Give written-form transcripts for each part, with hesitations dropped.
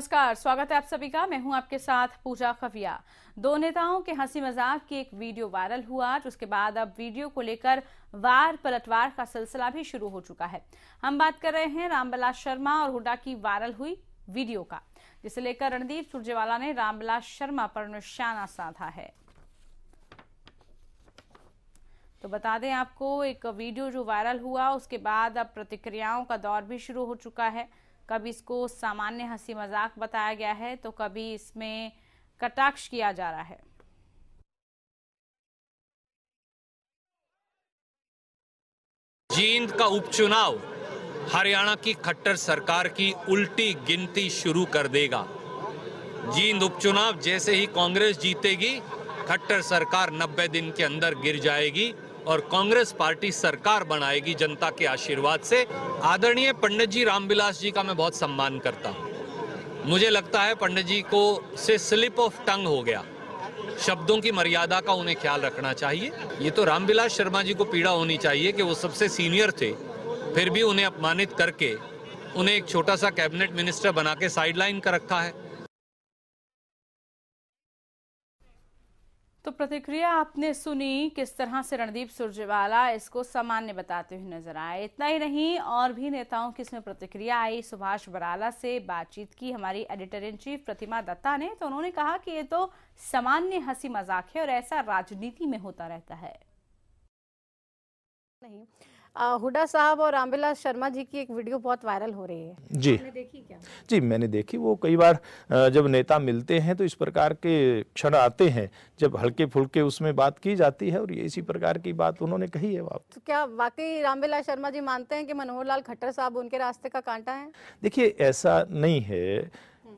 नमस्कार, स्वागत है आप सभी का। मैं हूं आपके साथ पूजा खफिया। दो नेताओं के हंसी मजाक की एक वीडियो वायरल हुआ, जिसके बाद अब वीडियो को लेकर वार पलटवार का सिलसिला भी शुरू हो चुका है। हम बात कर रहे हैं रामविलास शर्मा और हुड्डा की वायरल हुई वीडियो का, जिसे लेकर रणदीप सुरजेवाला ने रामविलास शर्मा पर निशाना साधा है। तो बता दें आपको, एक वीडियो जो वायरल हुआ उसके बाद अब प्रतिक्रियाओं का दौर भी शुरू हो चुका है। कभी इसको सामान्य हंसी मजाक बताया गया है, तो कभी इसमें कटाक्ष किया जा रहा है। जींद का उपचुनाव हरियाणा की खट्टर सरकार की उल्टी गिनती शुरू कर देगा। जींद उपचुनाव जैसे ही कांग्रेस जीतेगी, खट्टर सरकार 90 दिन के अंदर गिर जाएगी और कांग्रेस पार्टी सरकार बनाएगी जनता के आशीर्वाद से। आदरणीय पंडित जी रामविलास जी का मैं बहुत सम्मान करता हूं। मुझे लगता है पंडित जी को से स्लिप ऑफ टंग हो गया। शब्दों की मर्यादा का उन्हें ख्याल रखना चाहिए। ये तो रामविलास शर्मा जी को पीड़ा होनी चाहिए कि वो सबसे सीनियर थे, फिर भी उन्हें अपमानित करके उन्हें एक छोटा सा कैबिनेट मिनिस्टर बना के साइडलाइन कर रखा है। तो प्रतिक्रिया आपने सुनी, किस तरह से रणदीप सुरजेवाला इसको सामान्य बताते हुए नजर आए। इतना ही नहीं, और भी नेताओं की इसमें प्रतिक्रिया आई। सुभाष बराला से बातचीत की हमारी एडिटर इन चीफ प्रतिमा दत्ता ने, तो उन्होंने कहा कि ये तो सामान्य हंसी मजाक है और ऐसा राजनीति में होता रहता है। नहीं, हुड्डा साहब और रामविलास शर्मा जी की एक वीडियो बहुत वायरल हो रही है। जी, आपने देखी क्या? जी मैंने देखी। वो कई बार जब नेता मिलते हैं तो इस प्रकार के क्षण आते हैं जब हल्के फुल्के उसमें बात की जाती है, और ये इसी प्रकार की बात उन्होंने कही है। तो क्या वाकई रामविलास शर्मा जी मानते हैं कि मनोहर लाल खट्टर साहब उनके रास्ते का कांटा है? देखिए, ऐसा नहीं है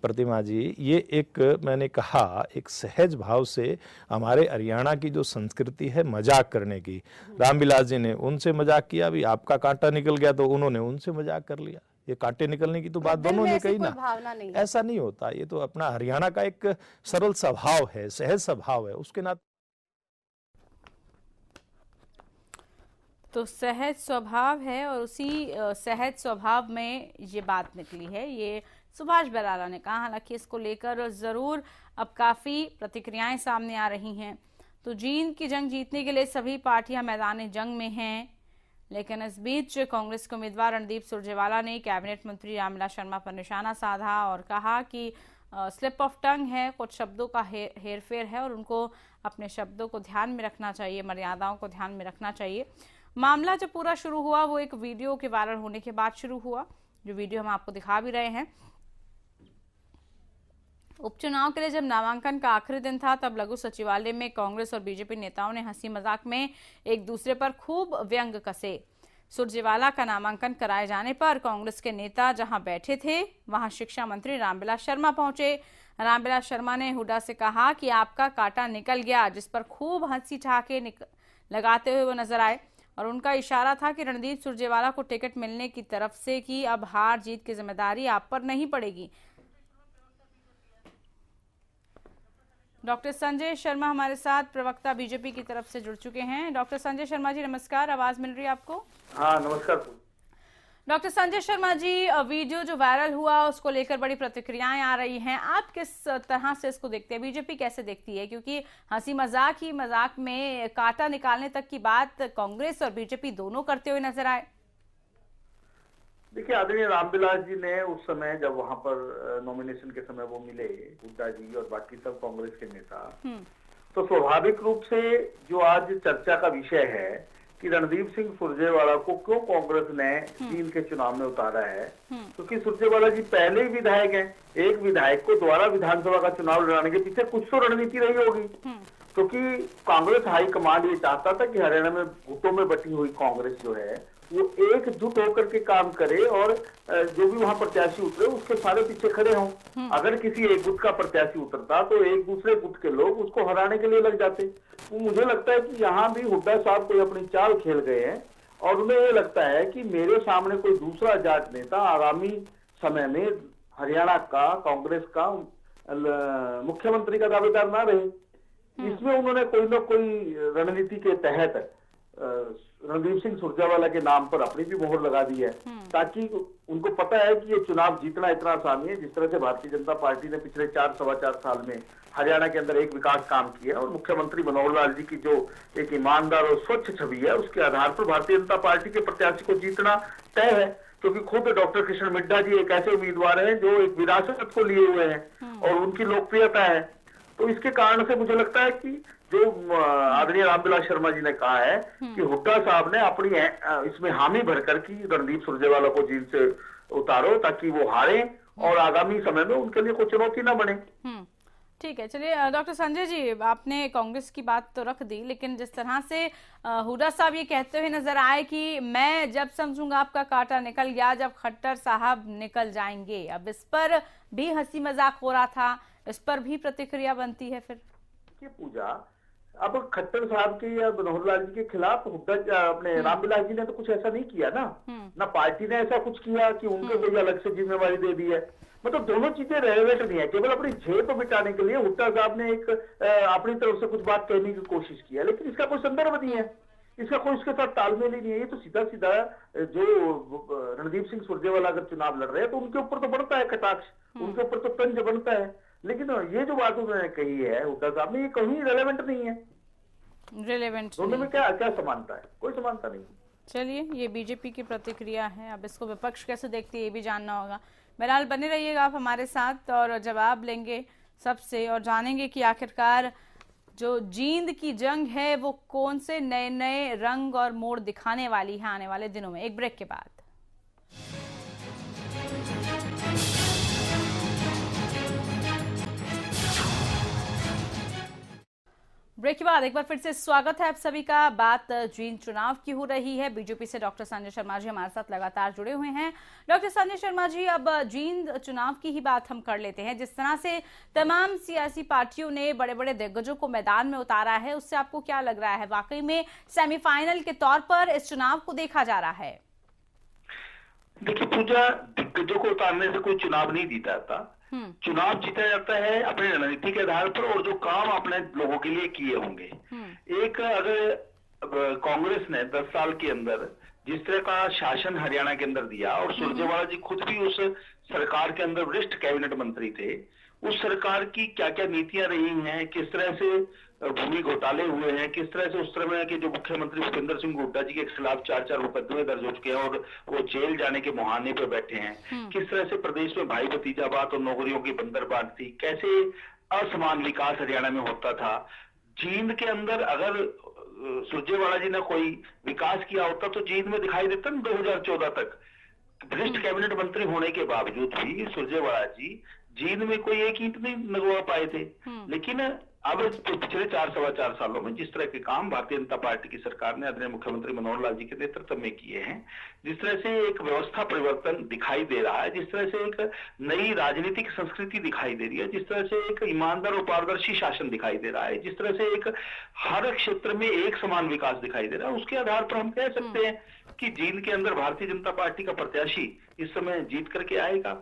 प्रतिमा जी। ये एक, मैंने कहा, एक सहज भाव से हमारे हरियाणा की जो संस्कृति है मजाक करने की, रामविलास जी ने उनसे मजाक किया, अभी आपका कांटा निकल गया तो उन्होंने उनसे मजाक कर लिया। ये कांटे निकलने की तो बात दोनों ने कही ना। भावना नहीं, ऐसा नहीं होता। ये तो अपना हरियाणा का एक सरल स्वभाव है, सहज स्वभाव है, उसके नाते। तो सहज स्वभाव है और उसी सहज स्वभाव में ये बात निकली है, ये सुभाष बराला ने कहा। हालांकि इसको लेकर जरूर अब काफी प्रतिक्रियाएं सामने आ रही हैं। तो जींद की जंग जीतने के लिए सभी पार्टियां मैदान जंग में हैं, लेकिन इस बीच कांग्रेस के उम्मीदवार रणदीप सुरजेवाला ने कैबिनेट मंत्री रामविलास शर्मा पर निशाना साधा और कहा कि स्लिप ऑफ टंग है, कुछ शब्दों का हेरफेर है और उनको अपने शब्दों को ध्यान में रखना चाहिए, मर्यादाओं को ध्यान में रखना चाहिए। मामला जब पूरा शुरू हुआ वो एक वीडियो के वायरल होने के बाद शुरू हुआ, जो वीडियो हम आपको दिखा भी रहे हैं। उपचुनाव के लिए जब नामांकन का आखिरी दिन था, तब लघु सचिवालय में कांग्रेस और बीजेपी नेताओं ने हंसी मजाक में एक दूसरे पर खूब व्यंग कसे। सुरजेवाला का नामांकन कराए जाने पर कांग्रेस के नेता जहां बैठे थे, वहां शिक्षा मंत्री रामविलास शर्मा पहुंचे। रामविलास शर्मा ने हुड्डा से कहा कि आपका कांटा निकल गया, जिस पर खूब हंसी ठहाके लगाते हुए वो नजर आए और उनका इशारा था कि रणदीप सुरजेवाला को टिकट मिलने की तरफ से कि अब हार जीत की जिम्मेदारी आप पर नहीं पड़ेगी। डॉक्टर संजय शर्मा हमारे साथ, प्रवक्ता बीजेपी की तरफ से जुड़ चुके हैं। डॉक्टर संजय शर्मा जी नमस्कार, आवाज मिल रही है आपको? हाँ नमस्कार। डॉक्टर संजय शर्मा जी, वीडियो जो वायरल हुआ उसको लेकर बड़ी प्रतिक्रियाएं आ रही हैं। आप किस तरह से इसको देखते हैं, बीजेपी कैसे देखती है? क्योंकि हंसी मजाक ही मजाक में कांटा निकालने तक की बात कांग्रेस और बीजेपी दोनों करते हुए नजर आए। देखिए, आदरणीय रामविलास जी ने उस समय जब वहां पर नॉमिनेशन के समय वो मिले, हुड्डा जी और बाकी सब कांग्रेस के नेता, तो स्वाभाविक रूप से जो आज चर्चा का विषय है कि रणदीप सिंह सुरजेवाला को क्यों कांग्रेस ने जींद के चुनाव में उतारा है, क्योंकि सुरजेवाला जी पहले ही विधायक हैं। एक विधायक को दोबारा विधानसभा का चुनाव लड़ाने के पीछे कुछ तो रणनीति रही होगी, क्योंकि कांग्रेस हाईकमांड ये चाहता था कि हरियाणा में गुटों में बटी हुई कांग्रेस जो है वो एकजुट होकर के काम करे और जो भी वहां प्रत्याशी उतरे उसके सारे पीछे खड़े हों। अगर किसी एक गुट का प्रत्याशी उतरता तो एक दूसरे गुट के लोग उसको हराने के लिए लग जाते। तो मुझे लगता है कि यहाँ भी हुड्डा साहब कोई अपनी चाल खेल गए हैं और उन्हें ये लगता है कि मेरे सामने कोई दूसरा जाट नेता आगामी समय में हरियाणा का कांग्रेस का मुख्यमंत्री का दावेदार ना रहे। इसमें उन्होंने कोई न कोई रणनीति के तहत रणदीप सिंह सुरजेवाला के नाम पर अपनी भी मोहर लगा दी है, ताकि उनको पता है कि ये चुनाव जीतना इतना आसान नहीं है। जिस तरह से भारतीय जनता पार्टी ने पिछले 4-4.25 साल में हरियाणा के अंदर एक विकास काम किया और मुख्यमंत्री मनोहर लाल जी की जो एक ईमानदार और स्वच्छ छवि है, उसके आधार पर भारतीय जनता पार्टी के प्रत्याशी को जीतना तय है। क्योंकि खुद डॉक्टर कृष्ण मिड्ढा जी एक ऐसे उम्मीदवार हैं जो एक विरासत को लिए हुए हैं और उनकी लोकप्रियता है। तो इसके कारण से मुझे लगता है कि जो आदरणीय रामविलास शर्मा जी ने कहा है कि हुड्डा साहब ने अपनी इसमें हामी भरकर की रणदीप सुरजेवाला को जेल से उतारो, ताकि वो हारे और आगामी समय में उनके लिए कोई चुनौती ना बने। ठीक है, चलिए डॉक्टर संजय जी, आपने कांग्रेस की बात तो रख दी, लेकिन जिस तरह से हुड्डा साहब ये कहते हुए नजर आए कि मैं जब समझूंगा आपका कांटा निकल गया जब खट्टर साहब निकल जाएंगे, अब इस पर भी हंसी मजाक हो रहा था, इस पर भी प्रतिक्रिया बनती है फिर पूजा। अब खट्टर साहब के या मनोहर लाल जी के खिलाफ हुड्डा अपने रामविलास जी ने तो कुछ ऐसा नहीं किया ना पार्टी ने ऐसा कुछ किया कि उनको कोई अलग से जिम्मेवारी दे दी है। मतलब दोनों चीजें रेलेवेंट नहीं है। केवल अपनी जेब मिटाने के लिए हुड्डा साहब ने एक अपनी तरफ से कुछ बात कहने की कोशिश की है, लेकिन इसका कोई संदर्भ नहीं है, इसका कोई इसके साथ तालमेल ही नहीं है। ये तो सीधा सीधा जो रणदीप सिंह सुरजेवाला अगर चुनाव लड़ रहे हैं तो उनके ऊपर तो बढ़ता है कटाक्ष, उनके ऊपर तो तंज बनता है, लेकिन ये जो बात उन्होंने कही है हुड्डा साहब ने, ये कहीं रेलेवेंट नहीं है। रिलेवेंट दोनों में क्या क्या समानता है? कोई समानता नहीं। चलिए, ये बीजेपी की प्रतिक्रिया है, अब इसको विपक्ष कैसे देखती है ये भी जानना होगा। बहरहाल बने रहिएगा आप हमारे साथ और जवाब लेंगे सबसे और जानेंगे कि आखिरकार जो जींद की जंग है वो कौन से नए नए रंग और मोड़ दिखाने वाली है आने वाले दिनों में। एक ब्रेक के बाद ब्रेक के बाद एक बार फिर से स्वागत है आप सभी का। बात जींद चुनाव की हो रही है। बीजेपी से डॉक्टर संजय शर्मा जी हमारे साथ लगातार जुड़े हुए हैं। डॉक्टर संजय शर्मा जी, अब जींद चुनाव की ही बात हम कर लेते हैं। जिस तरह से तमाम सियासी पार्टियों ने बड़े बड़े दिग्गजों को मैदान में उतारा है, उससे आपको क्या लग रहा है? वाकई में सेमीफाइनल के तौर पर इस चुनाव को देखा जा रहा है? देखिए पूजा, दिग्गजों को उतारने से कोई चुनाव नहीं जीता जाता। चुनाव जीता जाता है अपने रणनीति के आधार पर और जो काम अपने लोगों के लिए किए होंगे। एक अगर कांग्रेस ने 10 साल के अंदर जिस तरह का शासन हरियाणा के अंदर दिया, और सुरजेवाला जी खुद भी उस सरकार के अंदर वरिष्ठ कैबिनेट मंत्री थे, उस सरकार की क्या क्या नीतियां रही हैं, किस तरह से भूमि घोटाले हुए हैं, किस तरह से उस तरह के जो मुख्यमंत्री भूपेंद्र सिंह हुड्डा जी के खिलाफ 4-4 मुकदमे दर्ज हो चुके हैं और वो जेल जाने के मुहाने पर बैठे हैं, किस तरह से प्रदेश में भाई भतीजावाद और नौकरियों की बंदरबांट थी, कैसे असमान विकास हरियाणा में होता था। जींद के अंदर अगर सुरजेवाला जी ने कोई विकास किया होता तो जींद में दिखाई देता ना 2014 तक। वरिष्ठ कैबिनेट मंत्री होने के बावजूद भी सुरजेवाला जी जींद में कोई एक ईंट नहीं लगवा पाए थे। लेकिन अब पिछले 4-4.25 सालों में जिस तरह के काम भारतीय जनता पार्टी की सरकार ने आदरणीय मुख्यमंत्री मनोहर लाल जी के नेतृत्व में किए हैं, जिस तरह से एक व्यवस्था परिवर्तन दिखाई दे रहा है, जिस तरह से एक नई राजनीतिक संस्कृति दिखाई दे रही है, जिस तरह से एक ईमानदार और पारदर्शी शासन दिखाई दे रहा है, जिस तरह से एक हर क्षेत्र में एक समान विकास दिखाई दे रहा है, उसके आधार पर हम कह सकते हैं कि जींद के अंदर भारतीय जनता पार्टी का प्रत्याशी इस समय जीत करके आएगा।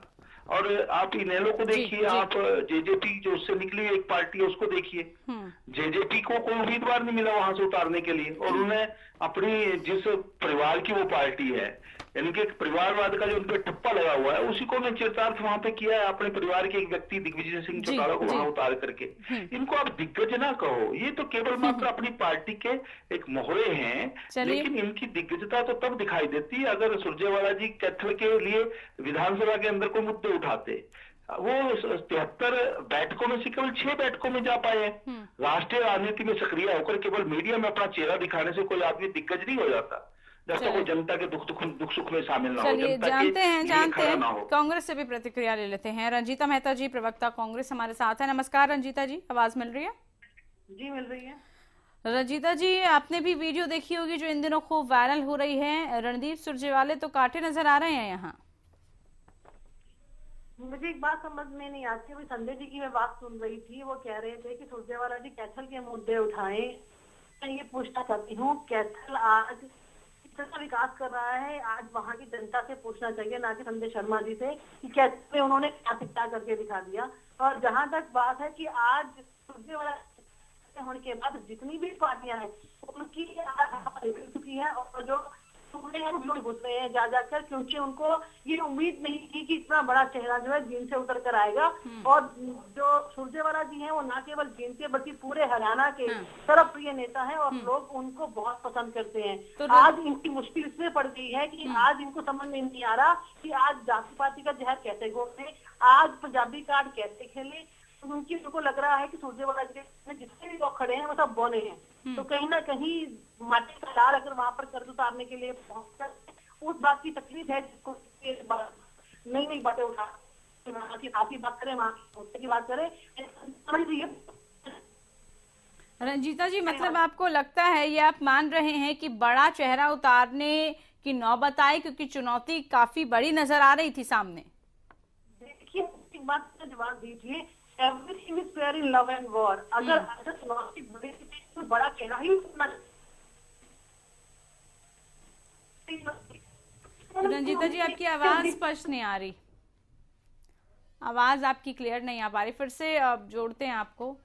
और आप इनेलो को देखिए, आप जेजेपी जो उससे निकली एक पार्टी है उसको देखिए, जेजेपी को कोई उम्मीदवार नहीं मिला वहां से उतारने के लिए, और उन्हें अपनी जिस परिवार की वो पार्टी है, इनके परिवारवाद का जो उनपे ठप्पा लगा हुआ है, उसी को मैं चरितार्थ वहां पे किया है अपने परिवार के एक व्यक्ति दिग्विजय सिंह चौटाला को वहां उतार करके। इनको आप दिग्गज ना कहो, ये तो केवल मात्र अपनी पार्टी के एक मोहरे हैं, लेकिन इनकी दिग्गजता तो तब दिखाई देती है अगर सुरजेवाला जी कैथल के लिए विधानसभा के अंदर कोई मुद्दे उठाते। वो 73 बैठकों में से केवल 6 बैठकों में जा पाए। राष्ट्रीय राजनीति में सक्रिय होकर केवल मीडिया में अपना चेहरा दिखाने से कोई आदमी दिग्गज नहीं हो जाता, जब तक वो जनता के दुख सुख में शामिल ना हो। चलिए, जानते हैं कांग्रेस से भी प्रतिक्रिया ले लेते हैं। रंजीता मेहता जी, प्रवक्ता कांग्रेस हमारे साथ है। नमस्कार रंजीता जी, आवाज मिल रही है? जी मिल रही है। रंजीता जी, आपने भी वीडियो देखी होगी जो इन दिनों खूब वायरल हो रही है। रणदीप सुरजेवाले तो कांटे नजर आ रहे हैं यहाँ। मुझे एक बात समझ में नहीं आती। अभी संजय जी की मैं बात सुन रही थी, वो कह रहे थे कि सुरजेवाला जी कैथल के मुद्दे उठाए। मैं ये पूछना चाहती हूँ, कैथल आज कितना विकास कर रहा है, आज वहाँ की जनता से पूछना चाहिए, ना कि संजय शर्मा जी से कि कैथल में उन्होंने क्या करके दिखा दिया। और जहाँ तक बात है कि आज सुरजेवाला तय होने के बाद जितनी भी पार्टियां हैं उनकी चुकी है, और जो घुस रहे हैं जा जाकर, क्योंकि उनको ये उम्मीद नहीं थी कि इतना बड़ा चेहरा जो है जींद से उतर कर आएगा। और जो सुरजेवाला जी हैं वो न केवल जींद के बल्कि पूरे हरियाणा के तरफ प्रिय नेता हैं और लोग उनको बहुत पसंद करते हैं। तो आज इनकी मुश्किल इसमें पड़ गई है कि आज इनको समझ में नहीं आ रहा कि आज जाति पाति का जहर कैसे घोटे, आज पंजाबी कार्ड कैसे खेले। उनको लग रहा है कि सुरजेवाला जी जितने भी लोग खड़े हैं वो सब बौने हैं, तो कहीं ना कहीं माटी का लाल अगर वहां पर कर्ज उतारने के लिए पहुंचकर उस बात की तकलीफ है जिसको नई नई बातें उठा की बात करें, वहां की बात करें, समझ लीजिए। रंजीता जी, मतलब आपको लगता है, ये आप मान रहे हैं कि बड़ा चेहरा उतारने की नौबत आई क्योंकि चुनौती काफी बड़ी नजर आ रही थी सामने? देखिए, एक बात का जवाब दीजिए, everything is fair in love and war. अगर चुनौती बड़ी तो बड़ा चेहरा ही रंजीता जी, आपकी आवाज स्पष्ट नहीं आ रही, आवाज आपकी क्लियर नहीं आ पा रही। फिर से जोड़ते हैं आपको,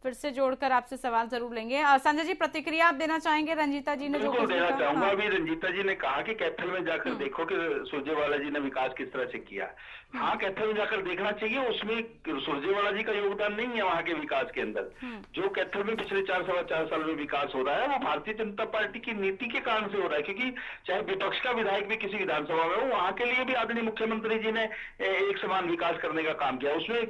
फिर से जोड़कर आपसे सवाल जरूर लेंगे। संजय जी, प्रतिक्रिया आप देना चाहेंगे रंजीता जी ने जो कुछ देना चाहूंगा। हाँ। अभी रंजीता जी ने कहा कि कैथल में जाकर देखो कि सुरजेवाला जी ने विकास किस तरह से किया। हाँ, कैथल में जाकर देखना चाहिए, उसमें सुरजेवाला जी का योगदान नहीं है वहाँ के विकास के अंदर। जो कैथल में पिछले 4-4.25 साल में विकास हो रहा है वो भारतीय जनता पार्टी की नीति के कारण से हो रहा है, क्योंकि चाहे विपक्ष का विधायक भी किसी विधानसभा में हो, वहाँ के लिए भी आदरणीय मुख्यमंत्री जी ने एक समान विकास करने का काम किया। उसमें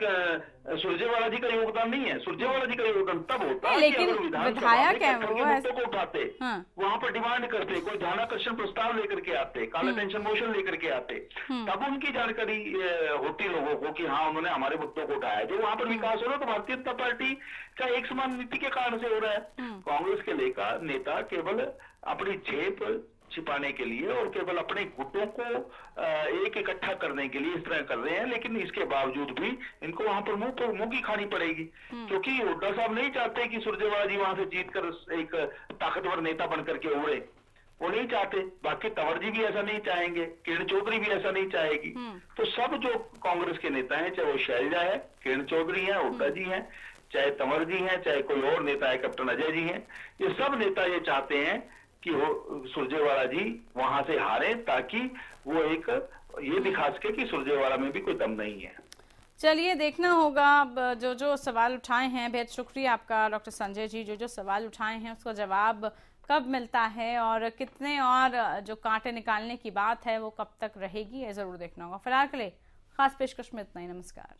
सुरजेवाला जी का योगदान नहीं है। सुरजेवाला जी का योगदान तब होता है लेकिन विधायक है वो, मुद्दों को उठाते, वहाँ पर डिमांड करते, कोई ध्यानाकर्षण प्रस्ताव लेकर के आते, काला पेंशन मोशन लेकर के आते, तब उनकी जानकारी होती लोगों को कि हाँ उन्होंने हमारे मुद्दों को उठाया। जो वहाँ पर विकास हो रहा है तो भारतीय जनता पार्टी का एक समान नीति के कारण से हो रहा है। कांग्रेस के नेता केवल अपनी जेब छिपाने के लिए और केवल अपने गुटों को एक इकट्ठा करने के लिए इस तरह कर रहे हैं, लेकिन इसके बावजूद भी इनको वहां पर मुंह की खानी पड़ेगी, क्योंकि हुड्डा साहब नहीं चाहते कि सुरजेवाला जी वहां से जीतकर एक ताकतवर नेता बनकर के उभरे, वो नहीं चाहते। बाकी तंवर जी भी ऐसा नहीं चाहेंगे, किरण चौधरी भी ऐसा नहीं चाहेगी। तो सब जो कांग्रेस के नेता हैं, चाहे वो शैलजा है, किरण चौधरी है, हुड्डा जी हैं, चाहे तंवर जी हैं, चाहे कोई और नेता है, कैप्टन अजय जी हैं, ये सब नेता ये चाहते हैं कि वो सुरजेवाला जी वहां से हारे, ताकि वो एक ये दिखा सके कि सुरजेवाला में भी कोई दम नहीं है। चलिए, देखना होगा। जो जो सवाल उठाए हैं, बेहद शुक्रिया आपका डॉक्टर संजय जी, जो जो सवाल उठाए हैं उसका जवाब कब मिलता है और कितने और जो कांटे निकालने की बात है वो कब तक रहेगी, ये जरूर देखना होगा। फिलहाल के लिए खास पेशकश में इतना ही। नमस्कार।